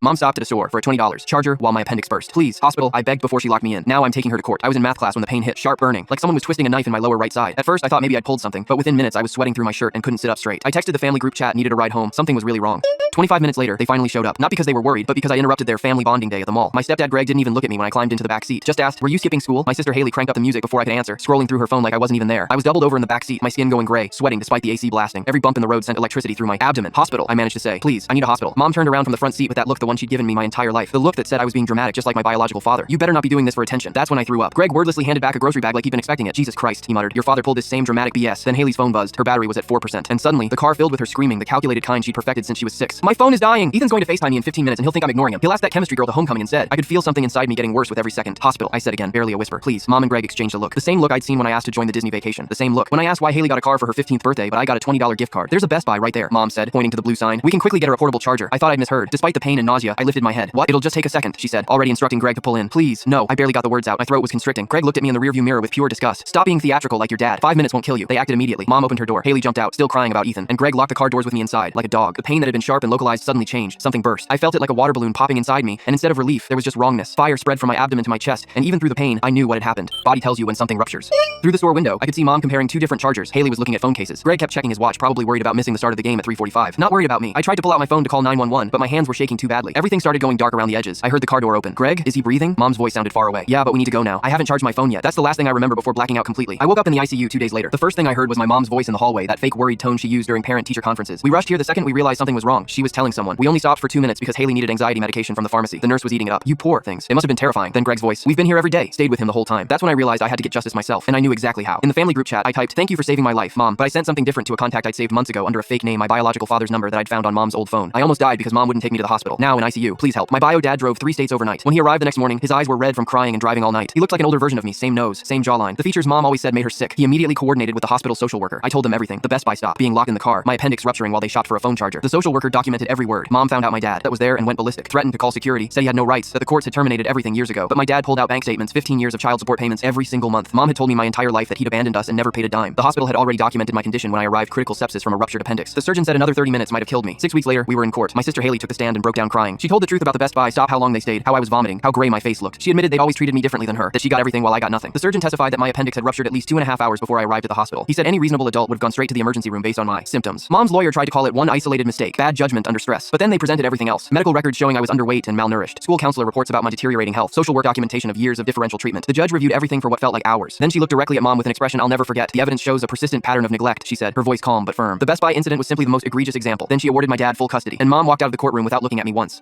Mom stopped at a store for a $20 charger while my appendix burst. Please, hospital, I begged before she locked me in. Now I'm taking her to court. I was in math class when the pain hit, sharp burning, like someone was twisting a knife in my lower right side. At first, I thought maybe I'd pulled something, but within minutes I was sweating through my shirt and couldn't sit up straight. I texted the family group chat, needed a ride home. Something was really wrong. 25 minutes later, they finally showed up. Not because they were worried, but because I interrupted their family bonding day at the mall. My stepdad Greg didn't even look at me when I climbed into the back seat. Just asked, "Were you skipping school?" My sister Haley cranked up the music before I could answer, scrolling through her phone like I wasn't even there. I was doubled over in the back seat, my skin going gray, sweating despite the AC blasting. Every bump in the road sent electricity through my abdomen. Hospital, I managed to say. "Please, I need a hospital." Mom turned around from the front seat with that look, the one she'd given me my entire life. The look that said I was being dramatic just like my biological father. "You better not be doing this for attention." That's when I threw up. Greg wordlessly handed back a grocery bag like he'd been expecting it. "Jesus Christ," he muttered. "Your father pulled this same dramatic BS." Then Haley's phone buzzed. Her battery was at 4%. And suddenly, the car filled with her screaming, the calculated kind she'd perfected since she was 6. "My phone is dying! Ethan's going to FaceTime me in 15 minutes and he'll think I'm ignoring him. He'll ask that chemistry girl to homecoming instead." I could feel something inside me getting worse with every second. "Hospital," I said again, barely a whisper. "Please." Mom and Greg exchanged a look. The same look I'd seen when I asked to join the Disney vacation. The same look when I asked why Haley got a car for her 15th birthday, but I got a $20 gift card. "There's a Best Buy right there," Mom said, pointing to the blue sign. "We can quickly get her a portable charger." I thought I'd misheard. Despite the pain and nausea, I lifted my head. "What? It'll just take a second," she said, already instructing Greg to pull in. "Please." "No." I barely got the words out. My throat was constricting. Greg looked at me in the rearview mirror with pure disgust. "Stop being theatrical like your dad. 5 minutes won't kill you." They acted immediately. Mom opened her door. Haley jumped out, still crying about Ethan, and Greg locked the car doors with me inside, like a dog. The pain that had been sharp and localized suddenly changed. Something burst. I felt it like a water balloon popping inside me, and instead of relief, there was just wrongness. Fire spread from my abdomen to my chest, and even through the pain, I knew what had happened. Body tells you when something ruptures. Through the store window, I could see Mom comparing two different chargers. Haley was looking at phone cases. Greg kept checking his watch, probably worried about missing the start of the game at 3:45. Not worried about me. I tried to pull out my phone to call 911, but my hands were shaking too badly. Everything started going dark around the edges. I heard the car door open. "Greg, is he breathing?" Mom's voice sounded far away. "Yeah, but we need to go now. I haven't charged my phone yet." That's the last thing I remember before blacking out completely. I woke up in the ICU 2 days later. The first thing I heard was my mom's voice in the hallway, that fake worried tone she used during parent-teacher conferences. "We rushed here the second we realized something was wrong." She was telling someone. "We only stopped for 2 minutes because Haley needed anxiety medication from the pharmacy. The nurse was eating it up." "You poor things." It must have been terrifying. Then Greg's voice. "We've been here every day." Stayed with him the whole time. That's when I realized I had to get justice myself, and I knew exactly how. In the family group chat, I typed, "Thank you for saving my life, Mom," but I sent something different to a contact I'd saved months ago under a fake name, my biological father's number that I'd found on Mom's old phone. I almost died because Mom wouldn't take me to the hospital. Now in ICU. Please help. My bio dad drove 3 states overnight. When he arrived the next morning, his eyes were red from crying and driving all night. He looked like an older version of me, same nose, same jawline. The features Mom always said made her sick. He immediately coordinated with the hospital social worker. I told them everything. The Best Buy stop, being locked in the car, my appendix rupturing while they shopped for a phone charger. The social worker documented every word. Mom found out my dad that was there and went ballistic. Threatened to call security, said he had no rights, that the courts had terminated everything years ago. But my dad pulled out bank statements, 15 years of child support payments every single month. Mom had told me my entire life that he'd abandoned us and never paid a dime. The hospital had already documented my condition when I arrived, critical sepsis from a ruptured appendix. The surgeon said another 30 minutes might have killed me. 6 weeks later, we were in court. My sister Haley took the stand and broke down crying. She told the truth about the Best Buy stop, how long they stayed, how I was vomiting, how gray my face looked. She admitted they'd always treated me differently than her, that she got everything while I got nothing. The surgeon testified that my appendix had ruptured at least 2.5 hours before I arrived at the hospital. He said any reasonable adult would have gone straight to the emergency room based on my symptoms. Mom's lawyer tried to call it one isolated mistake, bad judgment under stress. But then they presented everything else. Medical records showing I was underweight and malnourished. School counselor reports about my deteriorating health. Social work documentation of years of differential treatment. The judge reviewed everything for what felt like hours. Then she looked directly at Mom with an expression I'll never forget. "The evidence shows a persistent pattern of neglect," she said, her voice calm but firm. "The Best Buy incident was simply the most egregious example." Then she awarded my dad full custody, and Mom walked out of the courtroom without looking at me once.